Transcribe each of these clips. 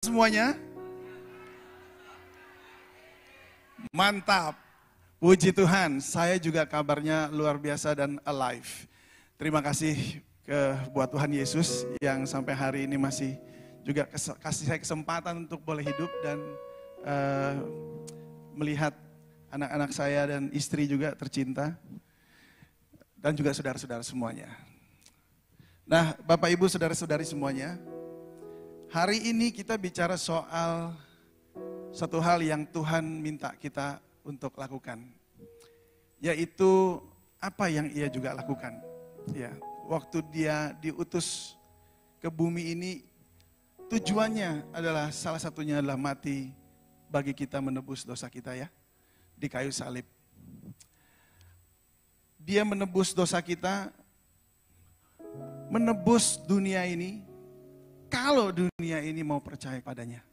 Semuanya? Mantap. Puji Tuhan, saya juga kabarnya luar biasa dan alive. Terima kasih buat Tuhan Yesus yang sampai hari ini masih juga kasih saya kesempatan untuk boleh hidup dan melihat anak-anak saya dan istri juga tercinta. Dan juga saudara-saudara semuanya. Nah, Bapak Ibu, saudara-saudari semuanya, hari ini kita bicara soal satu hal yang Tuhan minta kita untuk lakukan, yaitu apa yang Ia juga lakukan. Ya, waktu Dia diutus ke bumi ini, tujuannya adalah salah satunya adalah mati bagi kita menebus dosa kita ya, di kayu salib. Dia menebus dosa kita, menebus dunia ini. Kalau dunia ini mau percaya padanya,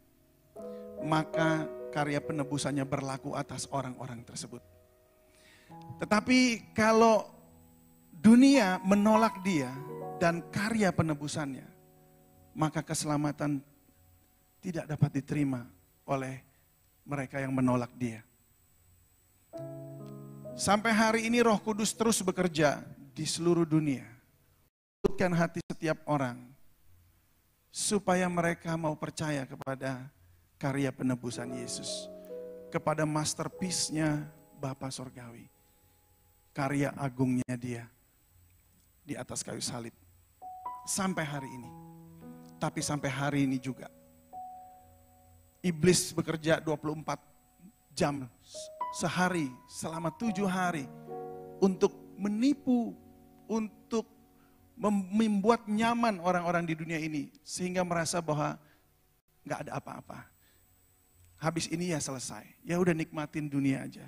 maka karya penebusannya berlaku atas orang-orang tersebut. Tetapi kalau dunia menolak Dia dan karya penebusannya, maka keselamatan tidak dapat diterima oleh mereka yang menolak Dia. Sampai hari ini Roh Kudus terus bekerja di seluruh dunia, melembutkan hati setiap orang, supaya mereka mau percaya kepada karya penebusan Yesus, kepada masterpiece-nya Bapa Sorgawi, karya agungnya Dia di atas kayu salib. Sampai hari ini, tapi sampai hari ini juga, iblis bekerja 24 jam sehari selama 7 hari untuk menipu, untuk membuat nyaman orang-orang di dunia ini sehingga merasa bahwa nggak ada apa-apa. Habis ini ya selesai, ya udah nikmatin dunia aja.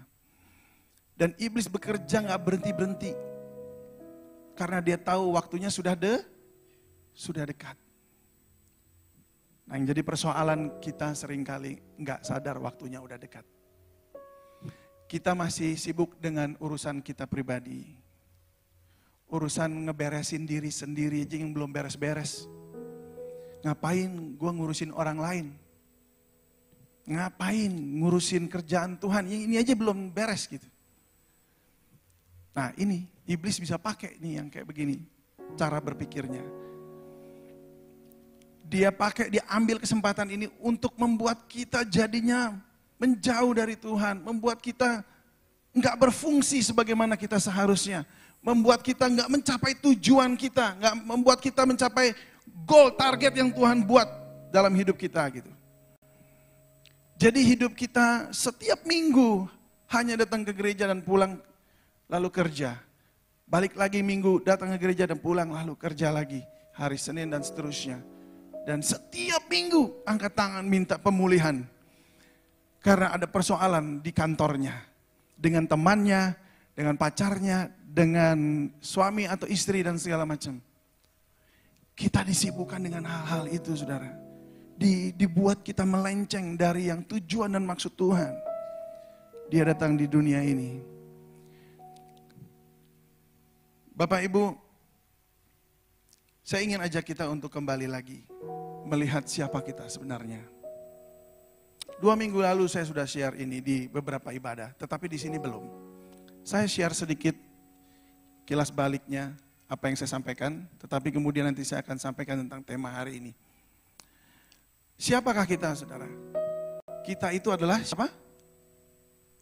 Dan iblis bekerja nggak berhenti-berhenti karena dia tahu waktunya sudah dekat. Nah, yang jadi persoalan kita seringkali nggak sadar waktunya udah dekat. Kita masih sibuk dengan urusan kita pribadi. Urusan ngeberesin diri sendiri aja yang belum beres-beres. Ngapain gue ngurusin orang lain? Ngapain ngurusin kerjaan Tuhan? Ini aja belum beres gitu. Nah ini, iblis bisa pakai nih yang kayak begini. Cara berpikirnya. Dia ambil kesempatan ini untuk membuat kita jadinya menjauh dari Tuhan, membuat kita nggak berfungsi sebagaimana kita seharusnya, membuat kita nggak mencapai tujuan kita, nggak membuat kita mencapai goal target yang Tuhan buat dalam hidup kita gitu. Jadi hidup kita setiap minggu hanya datang ke gereja dan pulang lalu kerja, balik lagi minggu datang ke gereja dan pulang lalu kerja lagi, hari Senin dan seterusnya. Dan setiap minggu angkat tangan minta pemulihan. Karena ada persoalan di kantornya, dengan temannya, dengan pacarnya, dengan suami atau istri dan segala macam. Kita disibukkan dengan hal-hal itu saudara. Dibuat kita melenceng dari yang tujuan dan maksud Tuhan. Dia datang di dunia ini. Bapak Ibu, saya ingin ajak kita untuk kembali lagi. Melihat siapa kita sebenarnya. 2 minggu lalu saya sudah share ini di beberapa ibadah, tetapi di sini belum. Saya share sedikit kilas baliknya apa yang saya sampaikan, tetapi kemudian nanti saya akan sampaikan tentang tema hari ini. Siapakah kita, saudara? Kita itu adalah siapa?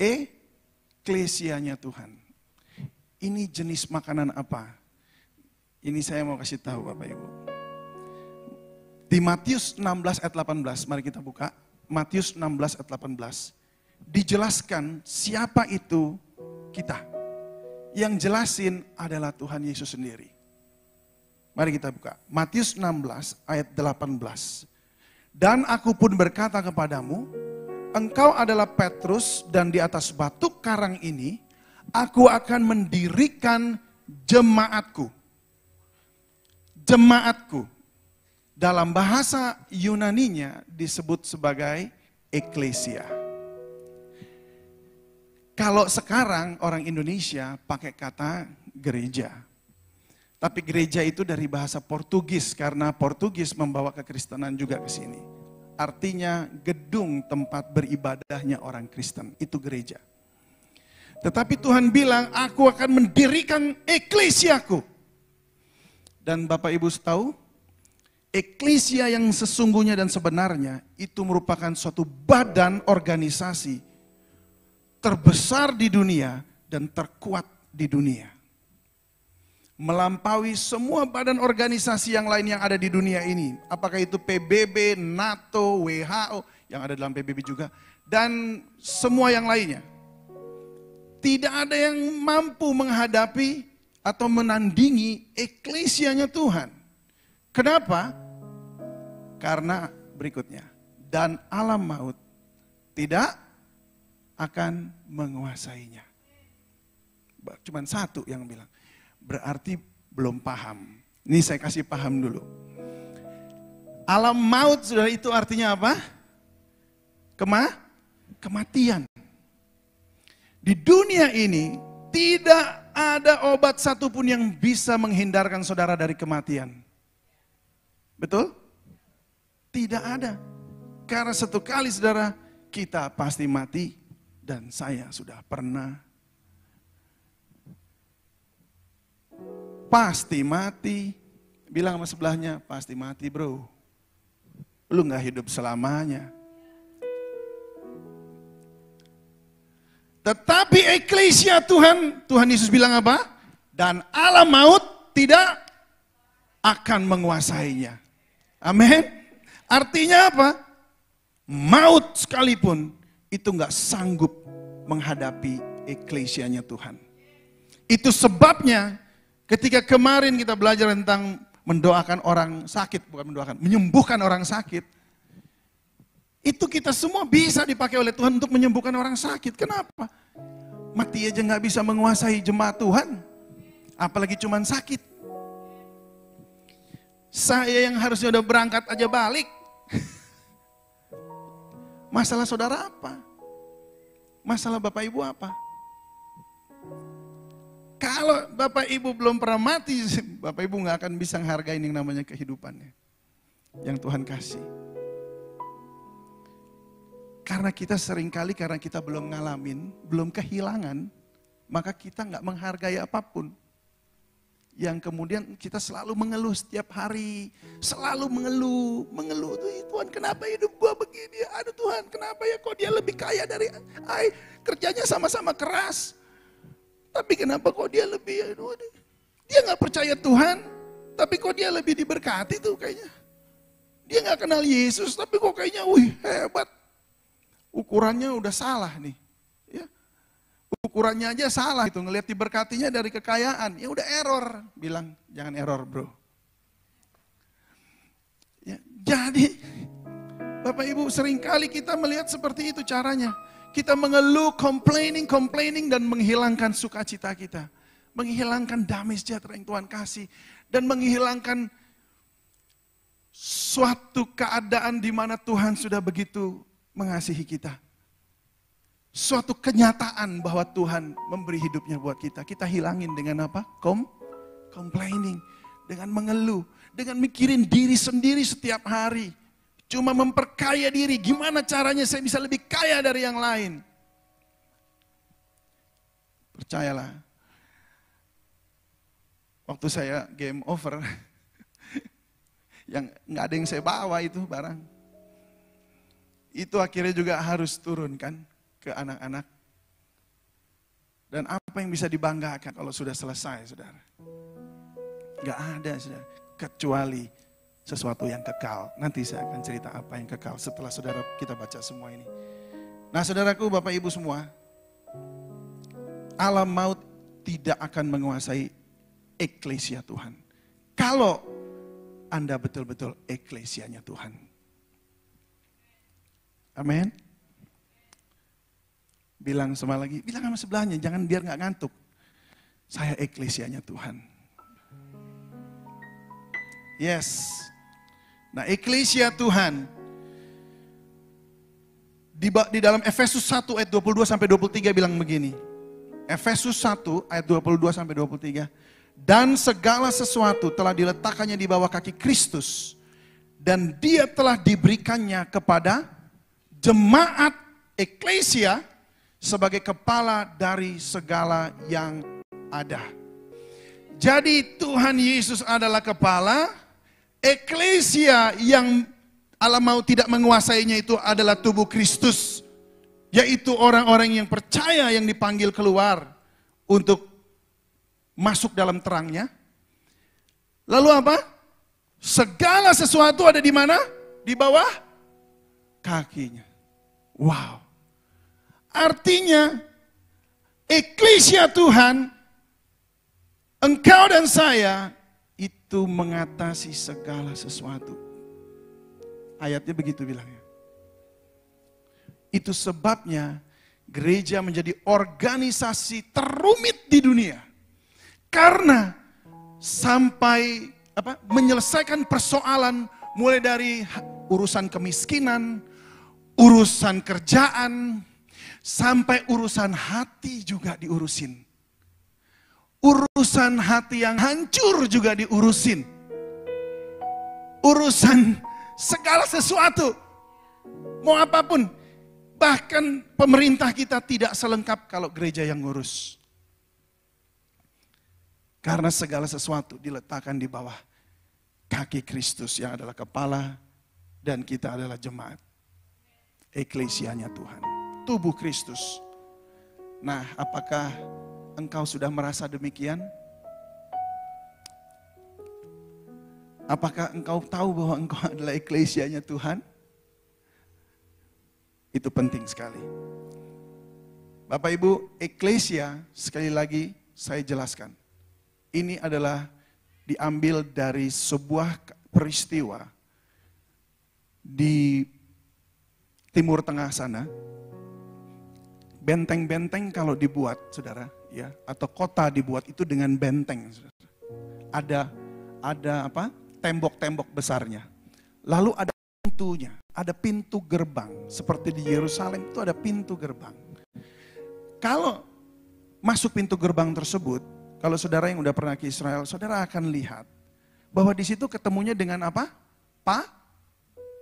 Eklesianya Tuhan. Ini jenis makanan apa? Ini saya mau kasih tahu Bapak Ibu. Di Matius 16 ayat 18, mari kita buka. Matius 16 ayat 18, dijelaskan siapa itu kita. Yang jelasin adalah Tuhan Yesus sendiri. Mari kita buka. Matius 16 ayat 18. Dan aku pun berkata kepadamu, engkau adalah Petrus dan di atas batu karang ini, aku akan mendirikan jemaatku. Jemaatku. Dalam bahasa Yunaninya disebut sebagai eklesia. Kalau sekarang orang Indonesia pakai kata gereja. Tapi gereja itu dari bahasa Portugis karena Portugis membawa kekristenan juga ke sini. artinya gedung tempat beribadahnya orang Kristen, itu gereja. Tetapi Tuhan bilang, aku akan mendirikan eklesiaku. Dan Bapak Ibu tahu, eklesia yang sesungguhnya dan sebenarnya itu merupakan suatu badan organisasi terbesar di dunia dan terkuat di dunia. Melampaui semua badan organisasi yang lain yang ada di dunia ini. Apakah itu PBB, NATO, WHO, yang ada dalam PBB juga. Dan semua yang lainnya. Tidak ada yang mampu menghadapi atau menandingi eklesianya Tuhan. Kenapa? Karena berikutnya. Dan alam maut tidak akan menguasainya. Cuman satu yang bilang. Berarti belum paham. Ini saya kasih paham dulu. Alam maut, saudara, itu artinya apa? Kematian. Di dunia ini tidak ada obat satupun yang bisa menghindarkan saudara dari kematian. Betul? Tidak ada. Karena satu kali saudara, kita pasti mati. Dan saya sudah pernah pasti mati. Bilang sama sebelahnya, pasti mati bro. Lu gak hidup selamanya. Tetapi eklesia Tuhan Yesus bilang apa? Dan alam maut tidak akan menguasainya. Amin. Artinya apa? Maut sekalipun itu gak sanggup menghadapi eklesianya Tuhan. Itu sebabnya ketika kemarin kita belajar tentang mendoakan orang sakit, bukan mendoakan, menyembuhkan orang sakit. Itu kita semua bisa dipakai oleh Tuhan untuk menyembuhkan orang sakit. Kenapa? Mati aja gak bisa menguasai jemaat Tuhan. Apalagi cuman sakit. Saya yang harusnya udah berangkat aja balik. Masalah saudara apa? Masalah Bapak Ibu apa? Kalau Bapak Ibu belum pernah mati, Bapak Ibu gak akan bisa menghargai yang namanya kehidupannya. Yang Tuhan kasih. Karena kita seringkali, karena kita belum ngalamin, belum kehilangan, maka kita gak menghargai apapun. Yang kemudian kita selalu mengeluh setiap hari. Selalu mengeluh. Tuhan kenapa hidup gua begini? Aduh Tuhan kenapa ya kok dia lebih kaya dari I? Kerjanya sama-sama keras. Tapi kenapa kok dia lebih, dia gak percaya Tuhan, tapi kok dia lebih diberkati tuh kayaknya. Dia gak kenal Yesus, tapi kok kayaknya, hebat. Ukurannya udah salah nih. Ya. Ukurannya aja salah itu, ngelihat diberkatinya dari kekayaan. Ya udah error, bilang jangan error bro. Ya, jadi, Bapak Ibu seringkali kita melihat seperti itu caranya. Kita mengeluh, complaining dan menghilangkan sukacita kita. Menghilangkan damai sejahtera yang Tuhan kasih. Dan menghilangkan suatu keadaan di mana Tuhan sudah begitu mengasihi kita. Suatu kenyataan bahwa Tuhan memberi hidupnya buat kita. Kita hilangin dengan apa? Complaining. Dengan mengeluh. Dengan mikirin diri sendiri setiap hari. Cuma memperkaya diri, gimana caranya saya bisa lebih kaya dari yang lain. Percayalah, waktu saya game over, yang nggak ada yang saya bawa itu barang. Itu akhirnya juga harus turun kan ke anak-anak. Dan apa yang bisa dibanggakan kalau sudah selesai, saudara? Nggak ada, saudara, kecuali sesuatu yang kekal. Nanti saya akan cerita apa yang kekal setelah saudara kita baca semua ini. Nah saudaraku, Bapak Ibu semua, alam maut tidak akan menguasai eklesia Tuhan. Kalau Anda betul-betul eklesianya Tuhan. Amin. Bilang sama sebelahnya, jangan biar gak ngantuk. Saya eklesianya Tuhan. Yes. Nah, eklesia Tuhan di dalam Efesus 1 ayat 22 sampai 23 bilang begini. Efesus 1 ayat 22 sampai 23. Dan segala sesuatu telah diletakkannya di bawah kaki Kristus. dan dia telah diberikannya kepada jemaat eklesia sebagai kepala dari segala yang ada. Jadi Tuhan Yesus adalah kepala, eklesia yang Allah mau tidak menguasainya itu adalah tubuh Kristus. Yaitu orang-orang yang percaya yang dipanggil keluar untuk masuk dalam terangnya. Lalu apa? Segala sesuatu ada di mana? Di bawah kakinya. Wow. Artinya, eklesia Tuhan, engkau dan saya, itu mengatasi segala sesuatu. Ayatnya begitu bilangnya. Itu sebabnya gereja menjadi organisasi terumit di dunia. Karena sampai menyelesaikan persoalan mulai dari urusan kemiskinan, urusan kerjaan, sampai urusan hati juga diurusin. Urusan hati yang hancur juga diurusin. Urusan segala sesuatu, mau apapun. Bahkan pemerintah kita tidak selengkap kalau gereja yang ngurus. Karena segala sesuatu diletakkan di bawah kaki Kristus yang adalah kepala dan kita adalah jemaat. Eklesianya Tuhan, tubuh Kristus. Nah, apakah engkau sudah merasa demikian? Apakah engkau tahu bahwa engkau adalah eklesianya Tuhan? Itu penting sekali. Bapak Ibu, eklesia sekali lagi saya jelaskan. Ini adalah diambil dari sebuah peristiwa di Timur Tengah sana. Benteng-benteng kalau dibuat, saudara, ya, atau kota dibuat itu dengan benteng. Saudara. Ada apa? Tembok-tembok besarnya. Lalu ada pintunya, ada pintu gerbang. Seperti di Yerusalem itu ada pintu gerbang. Kalau masuk pintu gerbang tersebut, kalau saudara yang udah pernah ke Israel, saudara akan lihat bahwa di situ ketemunya dengan apa?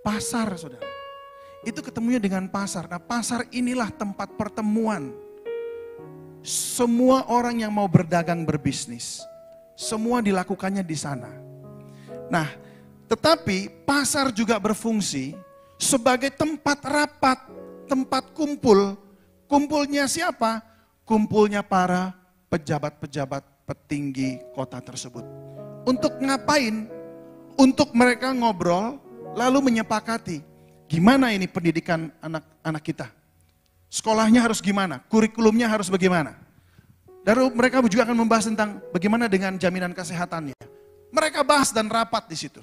Pasar, saudara. Itu ketemunya dengan pasar. Nah, pasar inilah tempat pertemuan semua orang yang mau berdagang berbisnis. Semua dilakukannya di sana. Nah, tetapi pasar juga berfungsi sebagai tempat rapat, tempat kumpul. Kumpulnya siapa? Kumpulnya para pejabat-pejabat petinggi kota tersebut. Untuk ngapain? Untuk mereka ngobrol, lalu menyepakati. Gimana ini pendidikan anak-anak kita? Sekolahnya harus gimana? Kurikulumnya harus bagaimana? Lalu mereka juga akan membahas tentang bagaimana dengan jaminan kesehatannya. Mereka bahas dan rapat di situ.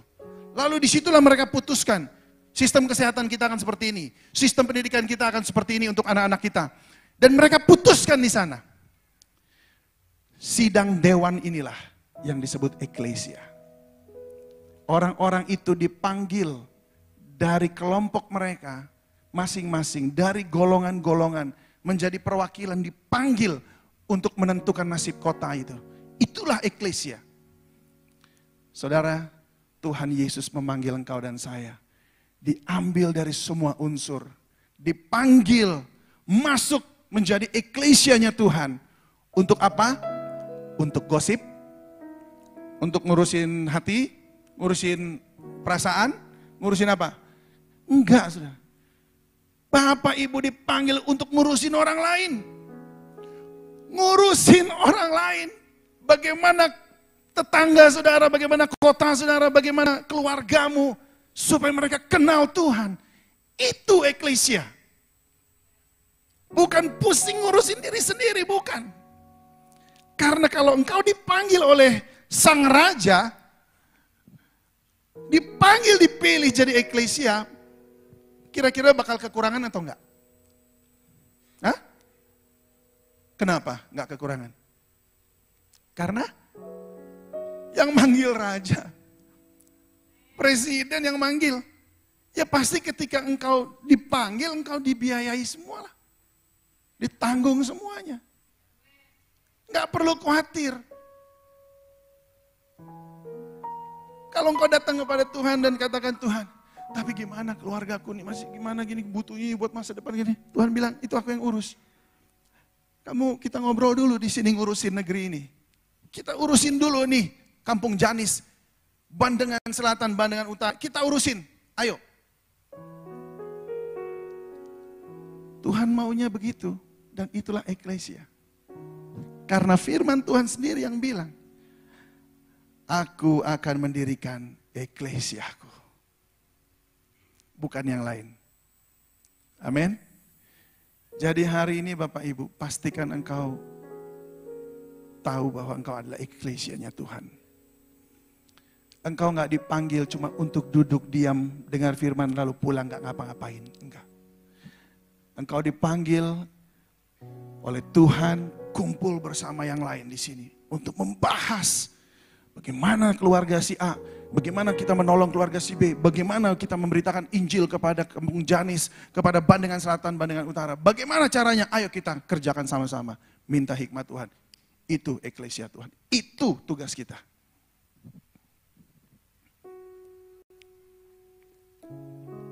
Lalu disitulah mereka putuskan, sistem kesehatan kita akan seperti ini. Sistem pendidikan kita akan seperti ini untuk anak-anak kita. Dan mereka putuskan di sana. Sidang dewan inilah yang disebut eklesia. Orang-orang itu dipanggil dari kelompok mereka masing-masing, dari golongan-golongan menjadi perwakilan, dipanggil untuk menentukan nasib kota itu. Itulah eklesia. Saudara, Tuhan Yesus memanggil engkau dan saya. Diambil dari semua unsur. Dipanggil masuk menjadi eklesianya Tuhan. Untuk apa? Untuk gosip. Untuk ngurusin hati. Ngurusin perasaan. Ngurusin apa? Enggak, saudara. Bapak Ibu dipanggil untuk ngurusin orang lain. Ngurusin orang lain. Bagaimana tetangga saudara, bagaimana kota saudara, bagaimana keluargamu, supaya mereka kenal Tuhan. Itu eklesia. Bukan pusing ngurusin diri sendiri, bukan. Karena kalau engkau dipanggil oleh sang raja, dipanggil, dipilih jadi eklesia, kira-kira bakal kekurangan atau enggak? Hah? Kenapa enggak kekurangan? Karena yang manggil raja, presiden yang manggil. Ya pasti ketika engkau dipanggil, engkau dibiayai semua lah. Ditanggung semuanya. Enggak perlu khawatir. Kalau engkau datang kepada Tuhan dan katakan, Tuhan, tapi gimana keluargaku nih, masih gimana gini, butuhnya buat masa depan gini. Tuhan bilang, itu aku yang urus. Kita ngobrol dulu di sini ngurusin negeri ini. Kita urusin dulu nih, Kampung Janis, Bandengan Selatan, Bandengan Utara. Kita urusin, ayo. Tuhan maunya begitu, dan itulah eklesia. Karena firman Tuhan sendiri yang bilang, aku akan mendirikan eklesiaku. Bukan yang lain. Amin. Jadi hari ini Bapak Ibu, pastikan engkau tahu bahwa engkau adalah eklesianya Tuhan. Engkau nggak dipanggil cuma untuk duduk diam, dengar firman lalu pulang nggak ngapa-ngapain. Enggak. Engkau dipanggil oleh Tuhan kumpul bersama yang lain di sini untuk membahas bagaimana keluarga si A, bagaimana kita menolong keluarga si B, bagaimana kita memberitakan Injil kepada Kampung Janis, kepada Bandengan Selatan, Bandengan Utara. Bagaimana caranya? Ayo kita kerjakan sama-sama. Minta hikmat Tuhan. Itu eklesia Tuhan. Itu tugas kita.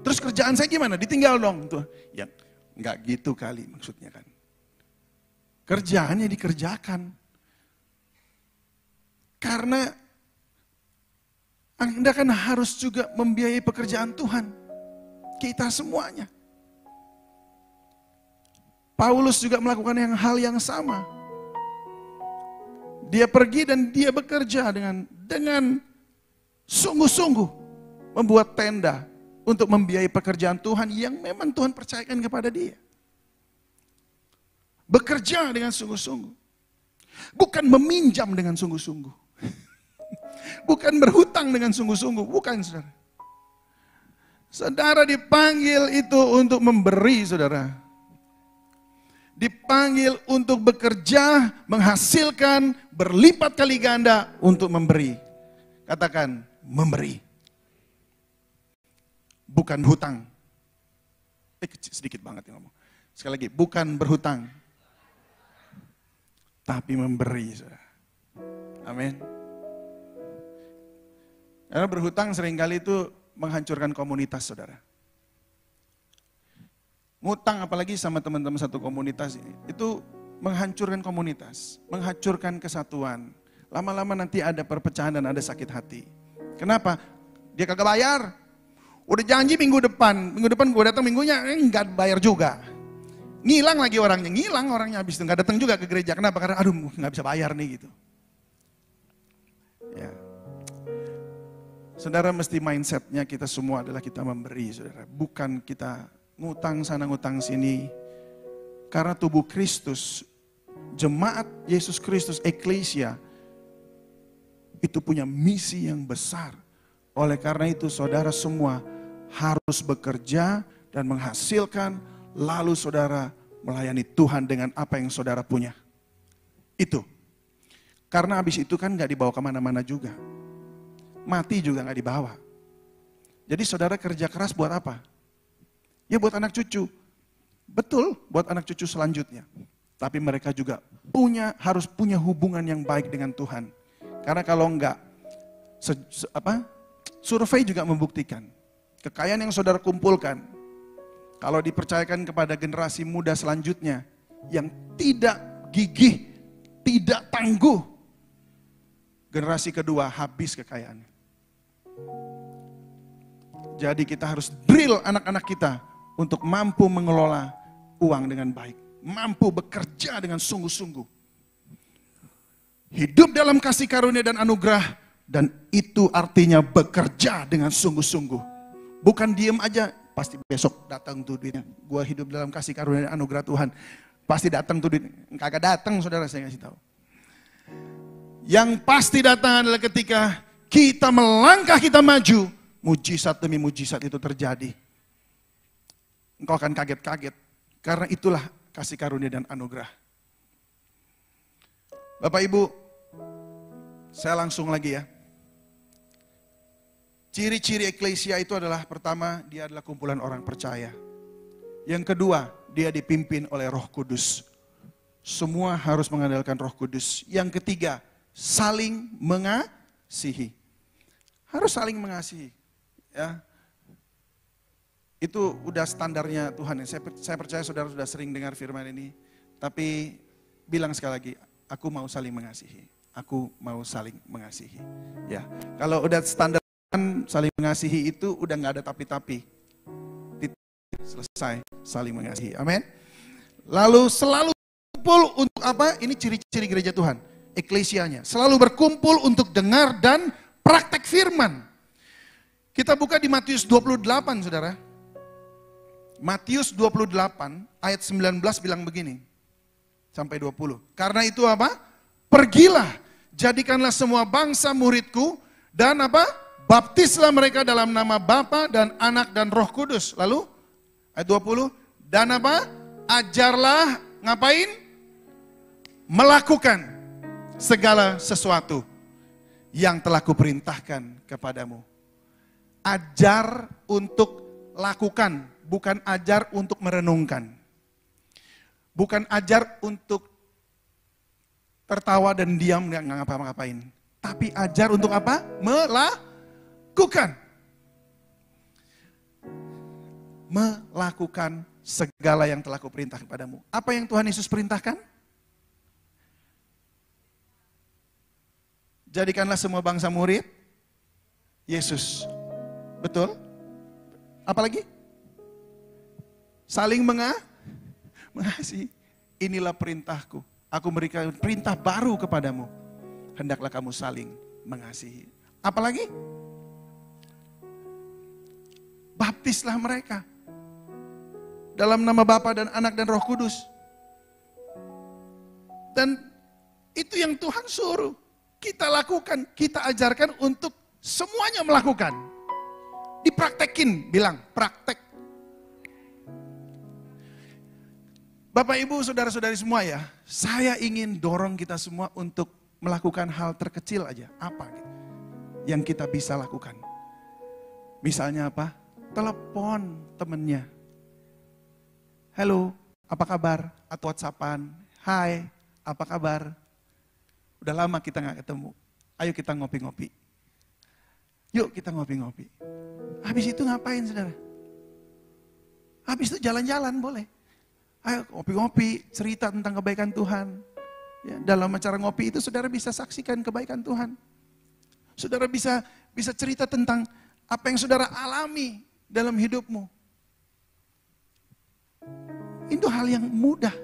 Terus kerjaan saya gimana? Ditinggal dong. Tuh. Ya, enggak gitu kali maksudnya kan. Kerjaannya dikerjakan. Karena Anda kan harus juga membiayai pekerjaan Tuhan. Kita semuanya. Paulus juga melakukan hal yang sama. Dia pergi dan dia bekerja dengan sungguh-sungguh membuat tenda untuk membiayai pekerjaan Tuhan yang memang Tuhan percayakan kepada dia. Bekerja dengan sungguh-sungguh. Bukan meminjam dengan sungguh-sungguh. Bukan berhutang dengan sungguh-sungguh. Bukan, saudara. Saudara dipanggil itu untuk memberi, saudara. Dipanggil untuk bekerja, menghasilkan, berlipat kali ganda untuk memberi. Katakan, memberi. Bukan hutang. Sedikit banget yang ngomong. Sekali lagi, bukan berhutang. Tapi memberi, saudara. Amin. Karena berhutang seringkali itu menghancurkan komunitas, saudara. Ngutang apalagi sama teman-teman satu komunitas ini, itu menghancurkan komunitas, menghancurkan kesatuan. Lama-lama nanti ada perpecahan dan ada sakit hati. Kenapa? Dia kagak bayar. Udah janji minggu depan gue datang minggunya, enggak bayar juga. Ngilang lagi orangnya habis itu nggak datang juga ke gereja. Kenapa? Karena aduh nggak bisa bayar nih gitu. Ya. Saudara mesti mindsetnya kita semua adalah kita memberi, saudara. Bukan kita ngutang sana ngutang sini. Karena tubuh Kristus, jemaat Yesus Kristus, eklesia, itu punya misi yang besar. Oleh karena itu saudara semua harus bekerja dan menghasilkan. Lalu saudara melayani Tuhan dengan apa yang saudara punya. Itu. Karena habis itu kan gak dibawa kemana-mana juga. Mati juga gak dibawa. Jadi saudara kerja keras buat apa? Ya buat anak cucu. Betul, buat anak cucu selanjutnya. Tapi mereka juga harus punya hubungan yang baik dengan Tuhan. Karena kalau enggak, survei juga membuktikan. Kekayaan yang saudara kumpulkan, kalau dipercayakan kepada generasi muda selanjutnya yang tidak gigih, tidak tangguh, generasi kedua habis kekayaannya. Jadi kita harus drill anak-anak kita untuk mampu mengelola uang dengan baik, mampu bekerja dengan sungguh-sungguh. Hidup dalam kasih karunia dan anugerah, dan itu artinya bekerja dengan sungguh-sungguh. Bukan diem aja. Pasti besok datang tuh duitnya. Gua hidup dalam kasih karunia dan anugerah Tuhan. Pasti datang tuh duit. Kagak datang saudara, saya kasih tahu. Yang pasti datang adalah ketika kita melangkah, kita maju. Mujizat demi mujizat itu terjadi. Engkau akan kaget-kaget. Karena itulah kasih karunia dan anugerah. Bapak Ibu, saya langsung lagi ya. Ciri-ciri eklesia itu adalah pertama, dia adalah kumpulan orang percaya. Yang kedua, dia dipimpin oleh Roh Kudus. Semua harus mengandalkan Roh Kudus. Yang ketiga, saling mengasihi. Harus saling mengasihi. Ya. Itu udah standarnya Tuhan. Saya percaya saudara sudah sering dengar firman ini. Tapi bilang sekali lagi, aku mau saling mengasihi. Aku mau saling mengasihi. Ya, kalau udah standar saling mengasihi itu udah nggak ada tapi-tapi. Selesai saling mengasihi. Amin. Lalu selalu berkumpul untuk apa? Ini ciri-ciri gereja Tuhan. Eklesianya. Selalu berkumpul untuk dengar dan praktek firman. Kita buka di Matius 28, saudara. Matius 28 ayat 19 bilang begini. Sampai 20. Karena itu apa? Pergilah, jadikanlah semua bangsa muridku, dan apa? Baptislah mereka dalam nama Bapa dan Anak dan Roh Kudus. Lalu ayat 20, dan apa? Ajarlah, ngapain? Melakukan segala sesuatu yang telah kuperintahkan kepadamu. Ajar untuk lakukan, bukan ajar untuk merenungkan. Bukan ajar untuk tertawa dan diam, nggak ngapa-ngapain. Tapi ajar untuk apa? Melakukan. Melakukan segala yang telah kuperintahkan kepadamu. Apa yang Tuhan Yesus perintahkan? Jadikanlah semua bangsa murid Yesus. Betul? Apalagi? Saling mengasihi. Inilah perintahku. Aku memberikan perintah baru kepadamu. Hendaklah kamu saling mengasihi. Apalagi? Baptislah mereka. Dalam nama Bapa dan Anak dan Roh Kudus. Dan itu yang Tuhan suruh. Kita lakukan, kita ajarkan untuk semuanya melakukan. Dipraktekin, bilang praktek. Bapak Ibu, saudara-saudari semua ya, saya ingin dorong kita semua untuk melakukan hal terkecil aja. Apa gitu, yang kita bisa lakukan. Misalnya apa? Telepon temennya. Halo, apa kabar? Atau WhatsAppan. Hai, apa kabar? Udah lama kita gak ketemu. Ayo kita ngopi-ngopi. Yuk kita ngopi-ngopi. Habis itu ngapain saudara? Habis itu jalan-jalan boleh. Ayo ngopi-ngopi, cerita tentang kebaikan Tuhan. Ya, dalam acara ngopi itu saudara bisa saksikan kebaikan Tuhan. Saudara bisa cerita tentang apa yang saudara alami dalam hidupmu. Itu hal yang mudah,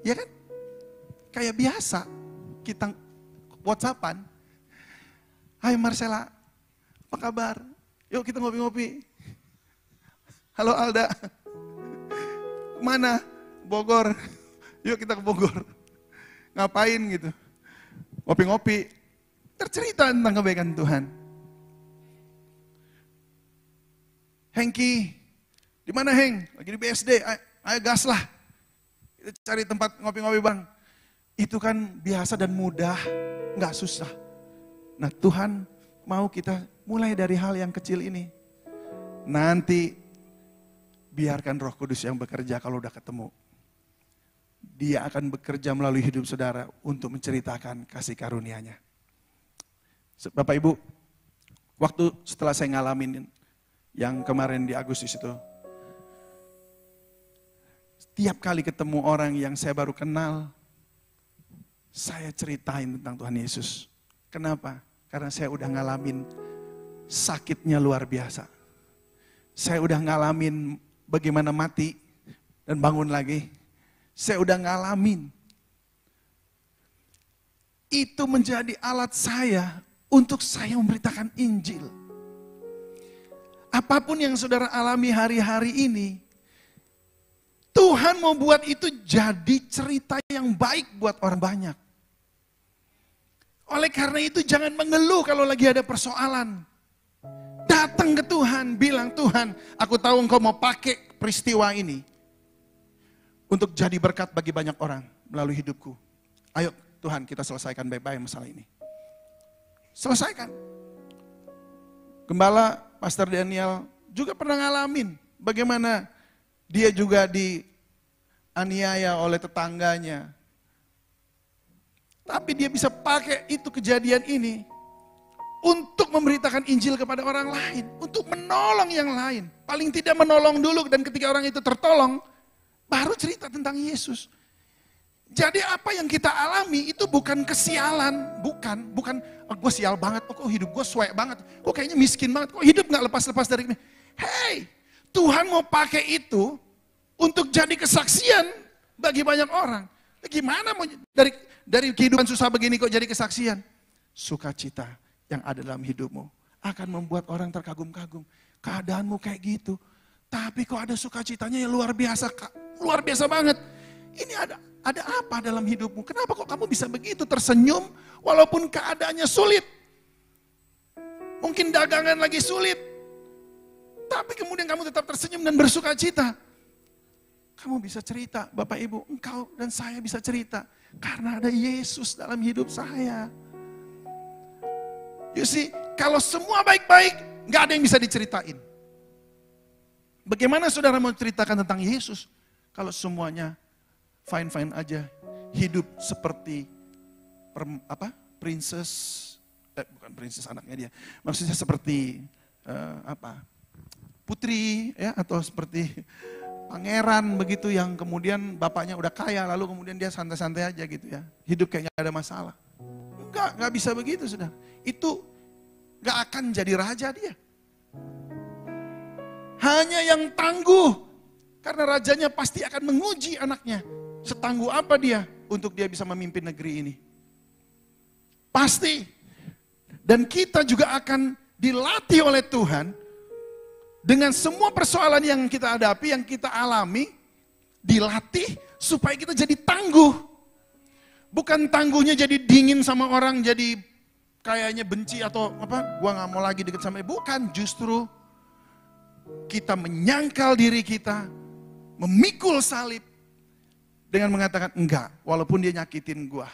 ya kan? Kayak biasa kita WhatsAppan. Hai Marcella, apa kabar? Yuk kita ngopi-ngopi. Halo Alda, mana? Bogor. Yuk kita ke Bogor. Ngapain gitu? Ngopi-ngopi. Tercerita tentang kebaikan Tuhan. Hengki, di mana Heng? Lagi di BSD. Ayo gas lah. Kita cari tempat ngopi-ngopi bang. Itu kan biasa dan mudah, nggak susah. Nah Tuhan mau kita mulai dari hal yang kecil ini. Nanti biarkan Roh Kudus yang bekerja kalau udah ketemu. Dia akan bekerja melalui hidup saudara untuk menceritakan kasih karunia-Nya. Bapak Ibu, waktu setelah saya ngalamin yang kemarin di Agustus itu, setiap kali ketemu orang yang saya baru kenal, saya ceritain tentang Tuhan Yesus. Kenapa? Karena saya udah ngalamin sakitnya luar biasa. Saya udah ngalamin bagaimana mati dan bangun lagi. Saya udah ngalamin. Itu menjadi alat saya untuk saya memberitakan Injil. Apapun yang saudara alami hari-hari ini, Tuhan mau buat itu jadi cerita yang baik buat orang banyak. Oleh karena itu jangan mengeluh kalau lagi ada persoalan. Datang ke Tuhan, bilang Tuhan, aku tahu Engkau mau pakai peristiwa ini untuk jadi berkat bagi banyak orang melalui hidupku. Ayo Tuhan kita selesaikan baik-baik masalah ini. Selesaikan. Gembala Pastor Daniel juga pernah ngalamin bagaimana dia juga dianiaya oleh tetangganya. Tapi dia bisa pakai itu kejadian ini untuk memberitakan Injil kepada orang lain, untuk menolong yang lain. Paling tidak menolong dulu, dan ketika orang itu tertolong, baru cerita tentang Yesus. Jadi apa yang kita alami itu bukan kesialan, bukan oh, gue sial banget, oh, kok hidup gue suek banget, kok kayaknya miskin banget, kok hidup gak lepas-lepas dari ini. Hey, Tuhan mau pakai itu untuk jadi kesaksian bagi banyak orang. Gimana mau dari kehidupan susah begini kok jadi kesaksian? Sukacita yang ada dalam hidupmu akan membuat orang terkagum-kagum. Keadaanmu kayak gitu, tapi kok ada sukacitanya yang luar biasa banget. Ini ada apa dalam hidupmu? Kenapa kok kamu bisa begitu tersenyum walaupun keadaannya sulit? Mungkin dagangan lagi sulit, tapi kemudian kamu tetap tersenyum dan bersukacita. Kamu bisa cerita, Bapak Ibu, engkau dan saya bisa cerita. Karena ada Yesus dalam hidup saya. You see, kalau semua baik-baik, gak ada yang bisa diceritain. Bagaimana saudara mau ceritakan tentang Yesus? Kalau semuanya fine-fine aja. Hidup seperti bukan princess anaknya dia. Maksudnya seperti putri ya, atau seperti pangeran begitu yang kemudian bapaknya udah kaya lalu kemudian dia santai-santai aja gitu ya. Hidup kayak gak ada masalah. Enggak bisa begitu sudah. Itu gak akan jadi raja dia. Hanya yang tangguh. Karena rajanya pasti akan menguji anaknya. Setangguh apa dia untuk dia bisa memimpin negeri ini. Pasti. Dan kita juga akan dilatih oleh Tuhan. Dengan semua persoalan yang kita hadapi, yang kita alami. Dilatih supaya kita jadi tangguh. Bukan tangguhnya jadi dingin sama orang, jadi kayaknya benci atau gua gak mau lagi deket sama dia. Bukan, justru kita menyangkal diri kita, memikul salib dengan mengatakan enggak, walaupun dia nyakitin gua,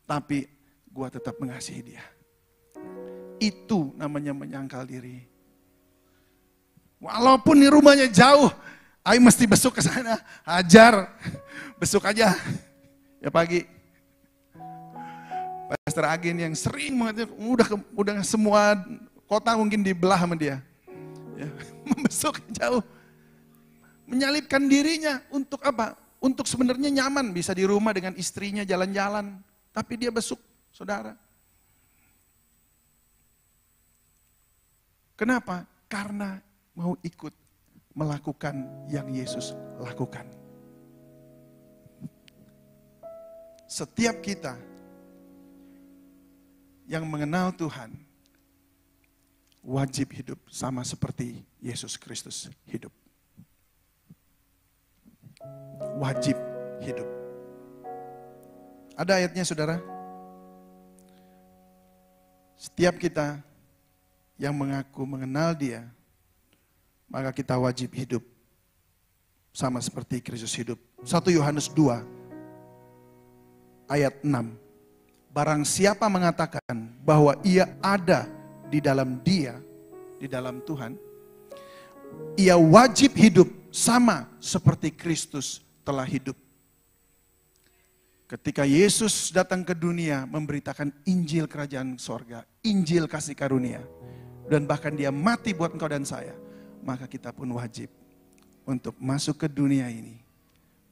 tapi gua tetap mengasihi dia. Itu namanya menyangkal diri. Walaupun di rumahnya jauh, ayo mesti besuk ke sana, hajar, besuk aja. Ya pagi. Pastor Agin yang sering mengatakan, udah semua kota mungkin dibelah sama dia. Ya, membesuk jauh. Menyalipkan dirinya untuk apa? Untuk sebenarnya nyaman, bisa di rumah dengan istrinya jalan-jalan. Tapi dia besuk, saudara. Kenapa? Karena mau ikut melakukan yang Yesus lakukan. Setiap kita yang mengenal Tuhan, wajib hidup sama seperti Yesus Kristus hidup. Wajib hidup. Ada ayatnya saudara. Setiap kita yang mengaku mengenal Dia, maka kita wajib hidup sama seperti Kristus hidup. 1 Yohanes 2 ayat 6. Barang siapa mengatakan bahwa ia ada di dalam Dia, di dalam Tuhan, ia wajib hidup sama seperti Kristus telah hidup. Ketika Yesus datang ke dunia memberitakan Injil kerajaan sorga, Injil kasih karunia, dan bahkan dia mati buat engkau dan saya, maka kita pun wajib untuk masuk ke dunia ini,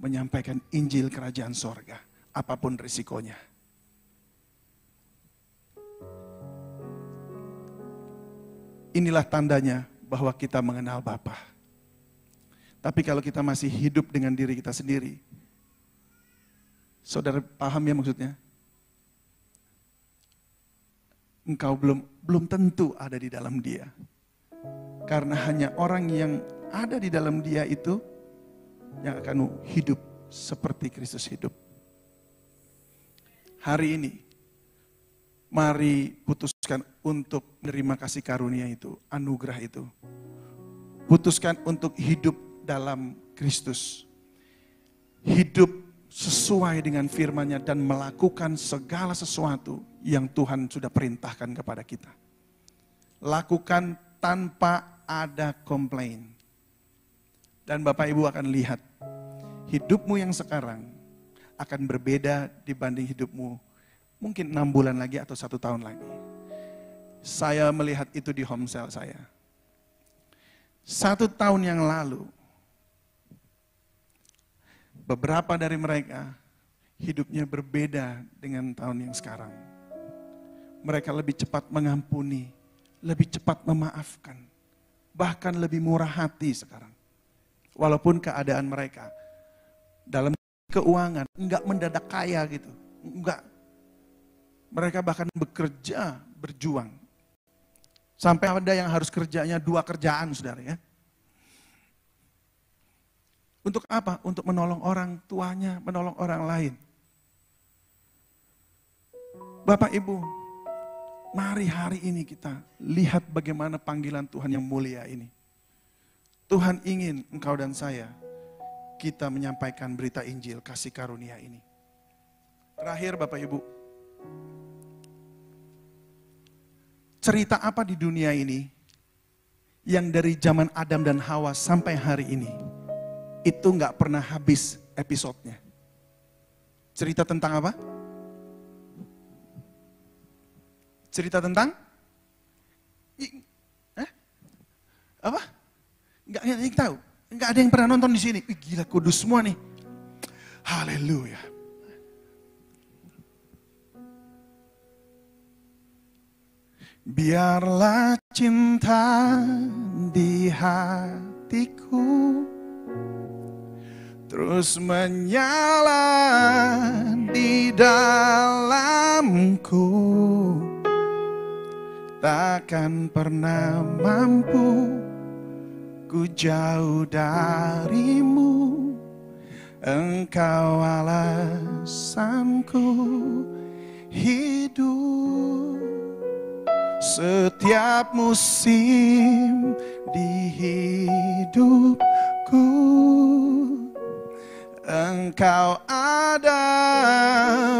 menyampaikan Injil kerajaan sorga, apapun risikonya. Inilah tandanya bahwa kita mengenal Bapa. Tapi kalau kita masih hidup dengan diri kita sendiri, saudara paham ya maksudnya? Engkau belum tentu ada di dalam Dia. Karena hanya orang yang ada di dalam Dia itu yang akan hidup seperti Kristus hidup. Hari ini, mari putuskan untuk menerima kasih karunia itu, anugerah itu. Putuskan untuk hidup dalam Kristus. Hidup sesuai dengan firman-Nya dan melakukan segala sesuatu yang Tuhan sudah perintahkan kepada kita. Lakukan tanpa ada komplain. Dan Bapak Ibu akan lihat, hidupmu yang sekarang akan berbeda dibanding hidupmu mungkin 6 bulan lagi atau 1 tahun lagi. Saya melihat itu di Homesel saya. 1 tahun yang lalu, beberapa dari mereka hidupnya berbeda dengan tahun yang sekarang. Mereka lebih cepat mengampuni, lebih cepat memaafkan, bahkan lebih murah hati sekarang. Walaupun keadaan mereka dalam keuangan enggak mendadak kaya gitu, enggak. Mereka bahkan bekerja, berjuang. Sampai ada yang harus kerjanya 2 kerjaan, saudara ya. Untuk apa? Untuk menolong orang tuanya, menolong orang lain. Bapak Ibu, mari hari ini kita lihat bagaimana panggilan Tuhan yang mulia ini. Tuhan ingin engkau dan saya, kita menyampaikan berita Injil kasih karunia ini. Terakhir Bapak Ibu, cerita apa di dunia ini yang dari zaman Adam dan Hawa sampai hari ini, itu nggak pernah habis episodenya. Cerita tentang apa? Cerita tentang? Apa? Nggak ada yang tahu. Nggak ada yang pernah nonton di sini. Gila, kudus semua nih. Haleluya. Biarlah cinta di hatiku terus menyala di dalamku, takkan pernah mampu ku jauh darimu, engkau alasanku hidup. Setiap musim di hidupku, engkau ada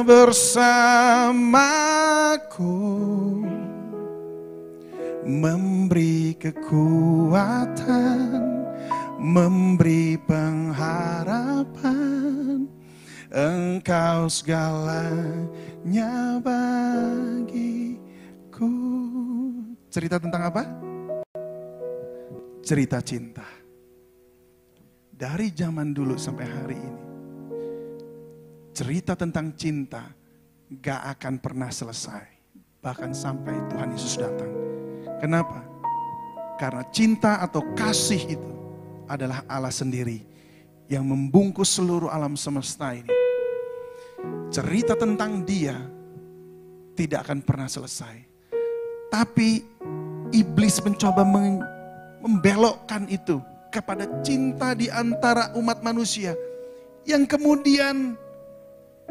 bersamaku, memberi kekuatan, memberi pengharapan, engkau segalanya bagiku. Cerita tentang apa? Cerita cinta. Dari zaman dulu sampai hari ini, cerita tentang cinta gak akan pernah selesai. Bahkan sampai Tuhan Yesus datang. Kenapa? Karena cinta atau kasih itu adalah Allah sendiri yang membungkus seluruh alam semesta ini. Cerita tentang Dia tidak akan pernah selesai. Tapi iblis mencoba membelokkan itu kepada cinta di antara umat manusia yang kemudian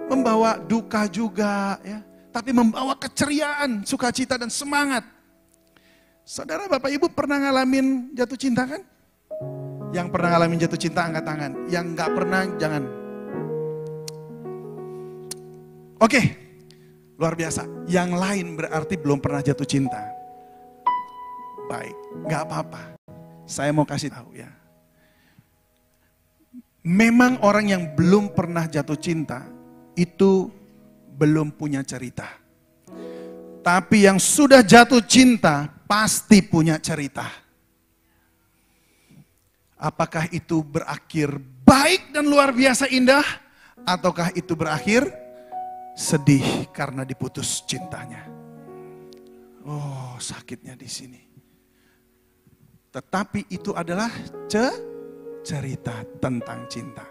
membawa duka juga ya, tapi membawa keceriaan, sukacita dan semangat. Saudara Bapak Ibu pernah ngalamin jatuh cinta kan? Yang pernah ngalamin jatuh cinta angkat tangan, yang nggak pernah jangan. Oke. Luar biasa. Yang lain berarti belum pernah jatuh cinta. Baik, gak apa-apa. Saya mau kasih tahu ya. Memang orang yang belum pernah jatuh cinta itu belum punya cerita. Tapi yang sudah jatuh cinta pasti punya cerita. Apakah itu berakhir baik dan luar biasa indah, ataukah itu berakhir sedih karena diputus cintanya? Oh, sakitnya di sini. Tetapi itu adalah cerita tentang cinta.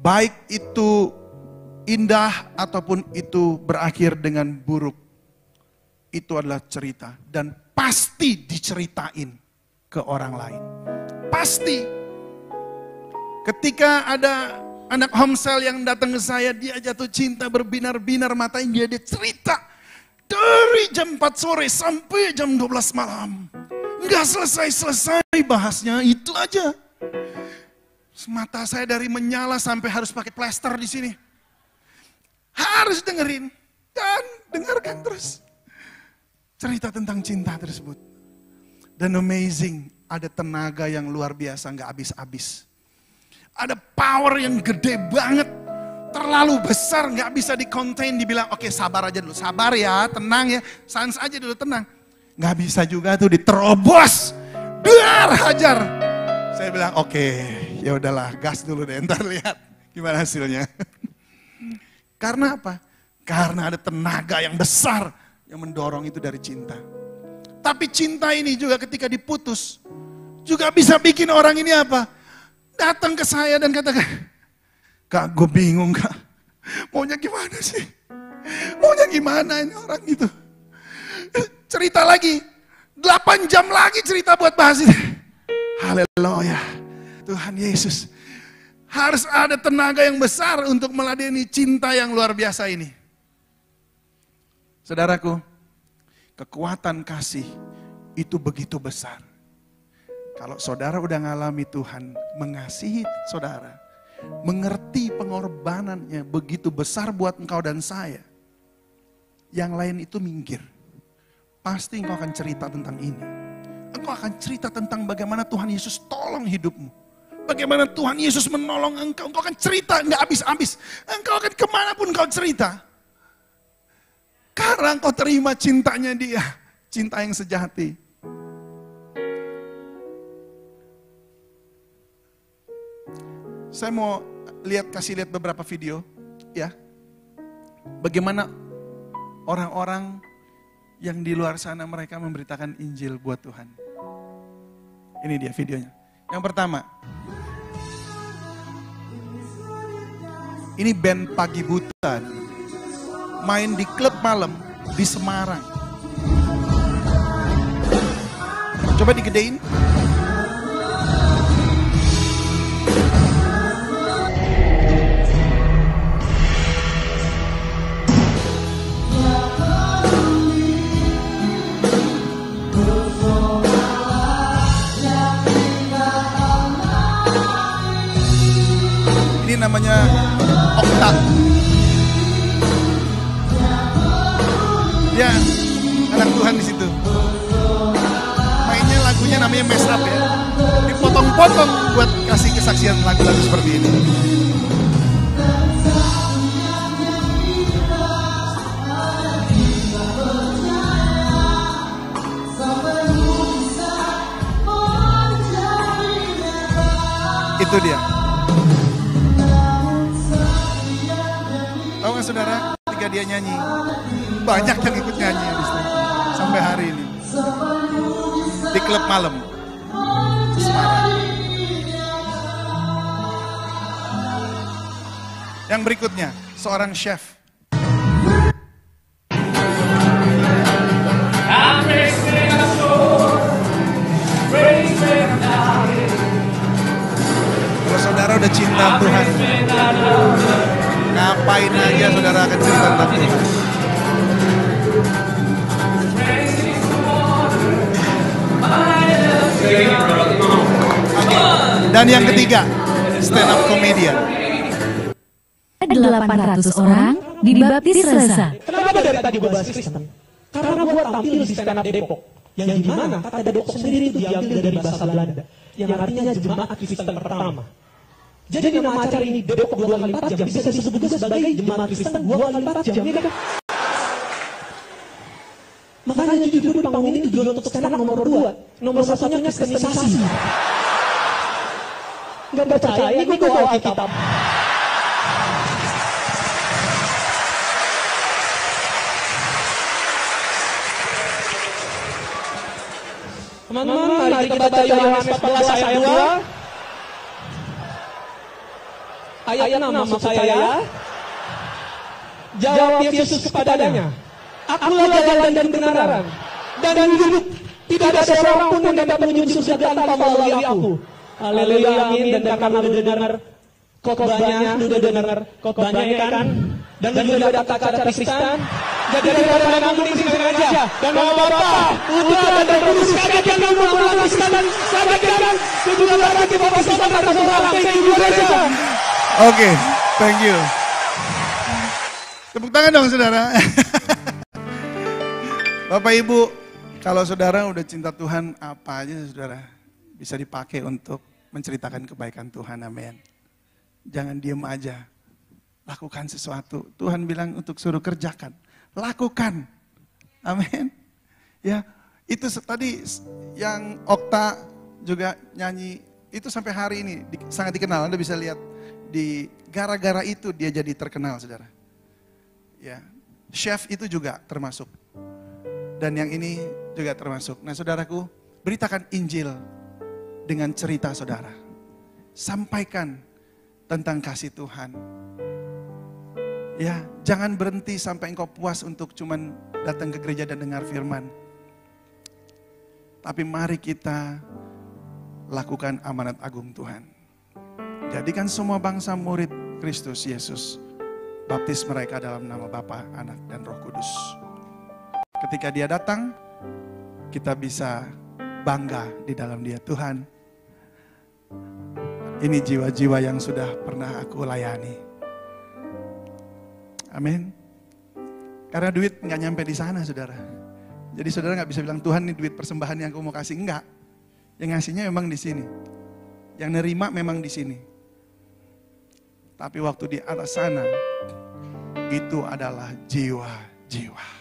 Baik itu indah ataupun itu berakhir dengan buruk, itu adalah cerita dan pasti diceritain ke orang lain. Pasti. Ketika ada anak Homesel yang datang ke saya, dia jatuh cinta berbinar-binar matanya, dia cerita dari jam 4 sore sampai jam 12 malam. Enggak selesai-selesai bahasnya, itu aja. Mata saya dari menyala sampai harus pakai plester di sini. Harus dengerin dan dengarkan terus cerita tentang cinta tersebut. Dan amazing, ada tenaga yang luar biasa, nggak habis-habis. Ada power yang gede banget. terlalu besar, nggak bisa di-contain, dibilang oke sabar aja dulu, sabar ya, tenang ya, sans aja dulu, tenang. Nggak bisa juga tuh diterobos, biar hajar. Saya bilang oke, ya udahlah, gas dulu deh, ntar lihat gimana hasilnya. Karena apa? Karena ada tenaga yang besar yang mendorong itu dari cinta. Tapi cinta ini juga ketika diputus, juga bisa bikin orang ini apa? Datang ke saya dan katakan, Kak, gue bingung Kak, maunya gimana sih? Maunya gimana ini orang gitu? Cerita lagi, 8 jam lagi cerita buat bahas ini. Haleluya, Tuhan Yesus. Harus ada tenaga yang besar untuk meladeni cinta yang luar biasa ini. Saudaraku, kekuatan kasih itu begitu besar. Kalau saudara udah ngalami Tuhan mengasihi saudara, mengerti pengorbanannya begitu besar buat engkau dan saya. Yang lain itu minggir. Pasti engkau akan cerita tentang ini. Engkau akan cerita tentang bagaimana Tuhan Yesus tolong hidupmu. Bagaimana Tuhan Yesus menolong engkau. Engkau akan cerita nggak habis-habis. Engkau akan kemana pun engkau cerita. Karena engkau terima cintanya dia. Cinta yang sejati. Saya mau kasih lihat beberapa video, ya. Bagaimana orang-orang yang di luar sana mereka memberitakan Injil buat Tuhan. Ini dia videonya. Yang pertama, ini band Pagi Buta, main di klub malam di Semarang. Coba digedein. Namanya Okta. Dia anak Tuhan di situ. Mainnya lagunya namanya Mess Up ya. Dipotong-potong buat kasih kesaksian lagu-lagu seperti ini. Itu dia. Tahu nggak saudara, ketika dia nyanyi, banyak yang ikut nyanyi sampai hari ini. Di klub malam. Semarang. Yang berikutnya, seorang chef. Kalau saudara udah cinta Tuhan, ngapain aja saudara akan cerita tentang Tuhan. Dan yang ketiga, stand up comedian. 800 orang dibaptis rasa. Kenapa dari tadi gue bahas Kristen? Karena gue tampil di stand up Depok. Yang dimana kata Depok sendiri itu diambil dari bahasa Belanda. Yang artinya jemaat Kristen pertama. Jadi nama acara ini Depok 2 kali 4 jam bisa disebut juga sebagai jemaat Kristen 2 kali 4 jam. Ya kan? Makanya jujur di panggung ini tujuan untuk stand up nomor 2. Nomor satunya kristenisasi. Gak percaya, ini gue Alkitab. Teman-teman, mari kita baca Yohanes 14 ayat 2. Ayat 6 maksud saya ya. Jawab Yesus kepadanya, Akulah jalan dan kebenaran dan hidup. Tidak ada seorang pun yang dapat menuju surga tanpa melalui aku. Haleluya, amin. Dan karena lu udah dengar khotbahnya, lu udah dengar khotbahnya kan? Dan lu udah dapat kata Kristen. Jadi daripada kamu di sini aja. Dan nama Bapa, Putra dan Roh Kudus kagetkan kamu melantiskan dan kagetkan kedua lagi Bapak Saudara atas orang Indonesia. Oke, thank you. Tepuk tangan dong saudara. Bapak Ibu, kalau saudara udah cinta Tuhan, apa aja saudara bisa dipakai untuk menceritakan kebaikan Tuhan, amin. Jangan diem aja. lakukan sesuatu. Tuhan bilang untuk suruh kerjakan, lakukan. Amin. Ya, itu tadi yang Okta juga nyanyi, itu sampai hari ini sangat dikenal. Anda bisa lihat di gara-gara itu dia jadi terkenal, saudara. Ya, chef itu juga termasuk. Dan yang ini juga termasuk. Nah, saudaraku, beritakan Injil dengan cerita saudara. Sampaikan tentang kasih Tuhan. Ya, jangan berhenti sampai engkau puas untuk cuman datang ke gereja dan dengar firman. Tapi mari kita lakukan amanat agung Tuhan. Jadikan semua bangsa murid Kristus Yesus. Baptis mereka dalam nama Bapa, Anak, dan Roh Kudus. Ketika dia datang, kita bisa bangga di dalam dia. Tuhan, ini jiwa-jiwa yang sudah pernah aku layani. Amin. Karena duit nggak nyampe di sana, saudara. Jadi saudara nggak bisa bilang, Tuhan ini duit persembahan yang aku mau kasih. Enggak. Yang ngasihnya memang di sini. Yang nerima memang di sini. Tapi waktu di atas sana, itu adalah jiwa-jiwa.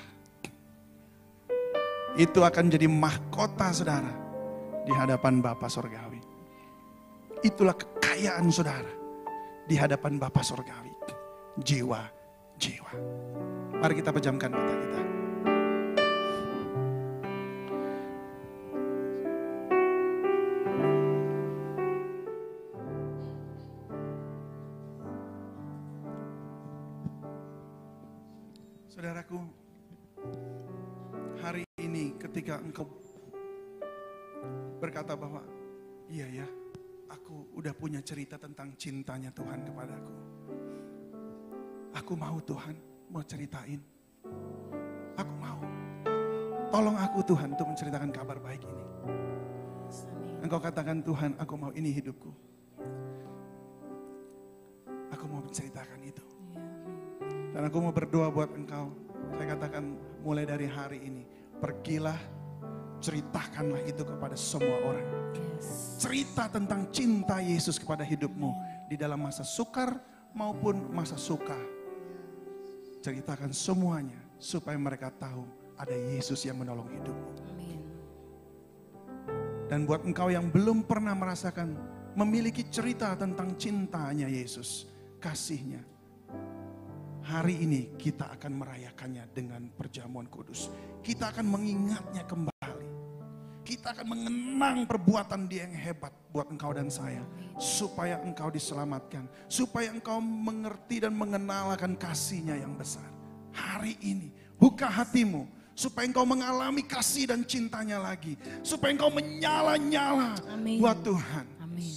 Itu akan jadi mahkota saudara di hadapan Bapa Sorgawi. Itulah kekayaan saudara di hadapan Bapa Sorgawi. Jiwa-jiwa. Mari kita pejamkan mata kita. Saudaraku, hari ini ketika engkau berkata bahwa iya ya, aku udah punya cerita tentang cintanya Tuhan kepadaku. Aku mau Tuhan, mau ceritain. Aku mau. Tolong aku Tuhan untuk menceritakan kabar baik ini. Engkau katakan, Tuhan, aku mau, ini hidupku. Aku mau menceritakan itu. Dan aku mau berdoa buat engkau. Saya katakan mulai dari hari ini, pergilah, ceritakanlah itu kepada semua orang. Cerita tentang cinta Yesus kepada hidupmu di dalam masa sukar maupun masa suka. Ceritakan semuanya supaya mereka tahu ada Yesus yang menolong hidupmu. Dan buat engkau yang belum pernah merasakan, memiliki cerita tentang cintanya Yesus, kasihnya, hari ini kita akan merayakannya dengan perjamuan kudus. Kita akan mengingatnya kembali. Kita akan mengenang perbuatan Dia yang hebat buat engkau dan saya. Supaya engkau diselamatkan. Supaya engkau mengerti dan mengenal akan kasih-Nya yang besar. Hari ini buka hatimu. Supaya engkau mengalami kasih dan cintanya lagi. Supaya engkau menyala-nyala buat Tuhan. Amin.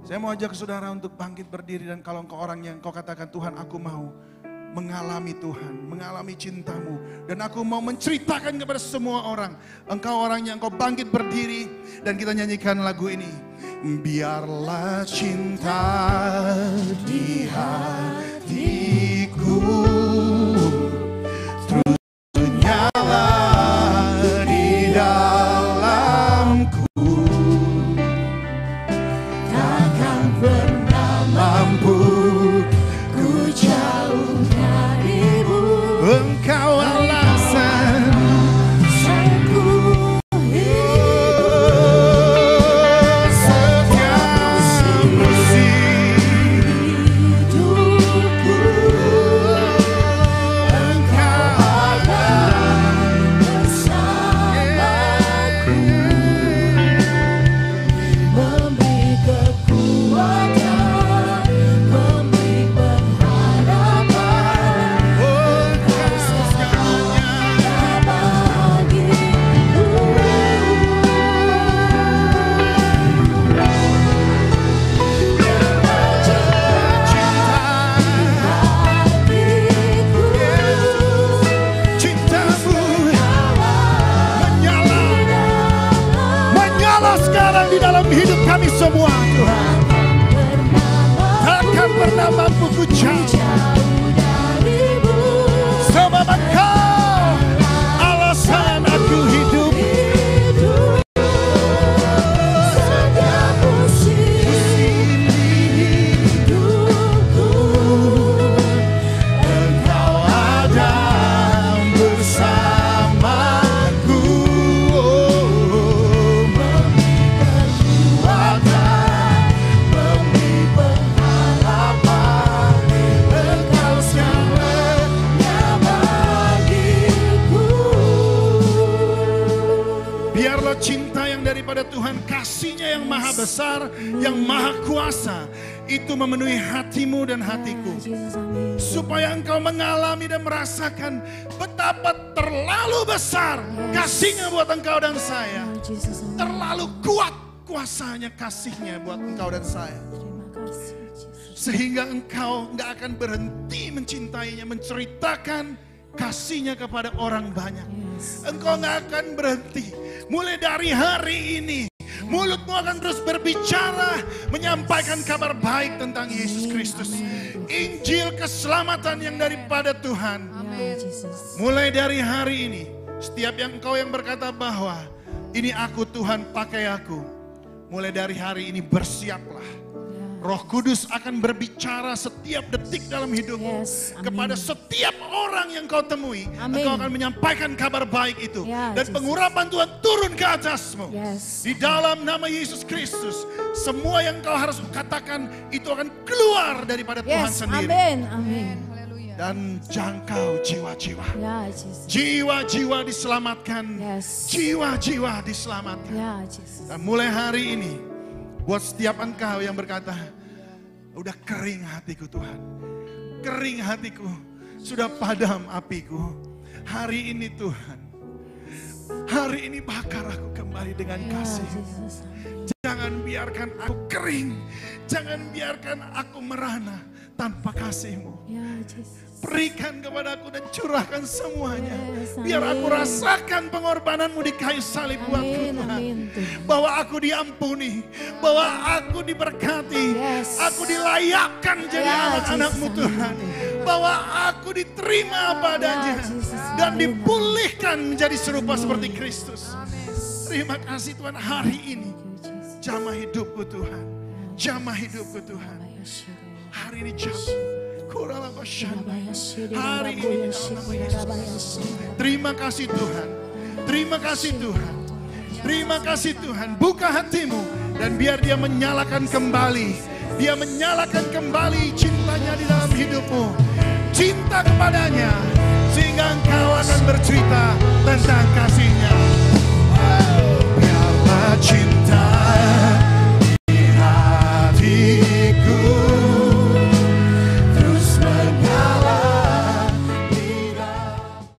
Saya mau ajak saudara untuk bangkit berdiri. Dan kalau engkau orang yang engkau katakan, Tuhan aku mau mengalami Tuhan, mengalami cintamu. Dan aku mau menceritakan kepada semua orang. Engkau orang yang engkau bangkit berdiri. Dan kita nyanyikan lagu ini. Biarlah cinta di hatiku terus menyala di dalamku. Takkan pernah mampu ku jauh darimu. Engkau alasan ku hidup. Setiap musim hidupku engkau ada bersamaku. Memberi kekuatan, memberi pengharapan. Engkau segalanya bagiku. Cintamu menyala sekarang di dalam hidup kami semua, Tuhan. Takkan pernah mampu ku jauh sebab Engkau alasan aku hidup. Setiap musim hidupku besar, yang maha kuasa, itu memenuhi hatimu dan hatiku. Supaya engkau mengalami dan merasakan betapa terlalu besar kasihnya buat engkau dan saya. Terlalu kuat kuasanya kasihnya buat engkau dan saya. Sehingga engkau gak akan berhenti mencintainya, menceritakan kasihnya kepada orang banyak. Engkau gak akan berhenti. Mulai dari hari ini, mulutmu akan terus berbicara, menyampaikan kabar baik tentang Yesus Kristus. Injil keselamatan yang daripada Tuhan. Mulai dari hari ini, setiap yang engkau yang berkata bahwa ini aku Tuhan, pakai aku. Mulai dari hari ini bersiaplah. Roh Kudus akan berbicara setiap detik dalam hidupmu. Kepada setiap orang yang kau temui. Engkau akan menyampaikan kabar baik itu. Dan pengurapan Tuhan turun ke atasmu. Di dalam nama Yesus Kristus. Semua yang kau harus katakan itu akan keluar daripada Tuhan sendiri. Dan jangkau jiwa-jiwa. Jiwa-jiwa diselamatkan. Jiwa-jiwa diselamatkan. Dan mulai hari ini, buat setiap engkau yang berkata, udah kering hatiku Tuhan. Kering hatiku, sudah padam apiku. Hari ini Tuhan, hari ini bakar aku kembali dengan kasih. Jangan biarkan aku kering. Jangan biarkan aku merana tanpa kasih-Mu. Berikan kepadaku dan curahkan semuanya. Biar aku rasakan pengorbanan-Mu di kayu salib buatku Tuhan. Bahwa aku diampuni. Bahwa aku diberkati. Aku dilayakkan jadi anak-anak-Mu Tuhan. Bahwa aku diterima apa adanya. Dan dipulihkan menjadi serupa seperti Kristus. Terima kasih Tuhan, hari ini. Jamah hidupku Tuhan. Jamah hidupku Tuhan. Hari ini jamah. Hari ini terima kasih Tuhan. Terima kasih Tuhan. Terima kasih Tuhan. Buka hatimu dan biar dia menyalakan kembali. Dia menyalakan kembali cintanya di dalam hidupmu. Cinta kepadanya sehingga engkau akan bercerita tentang kasih.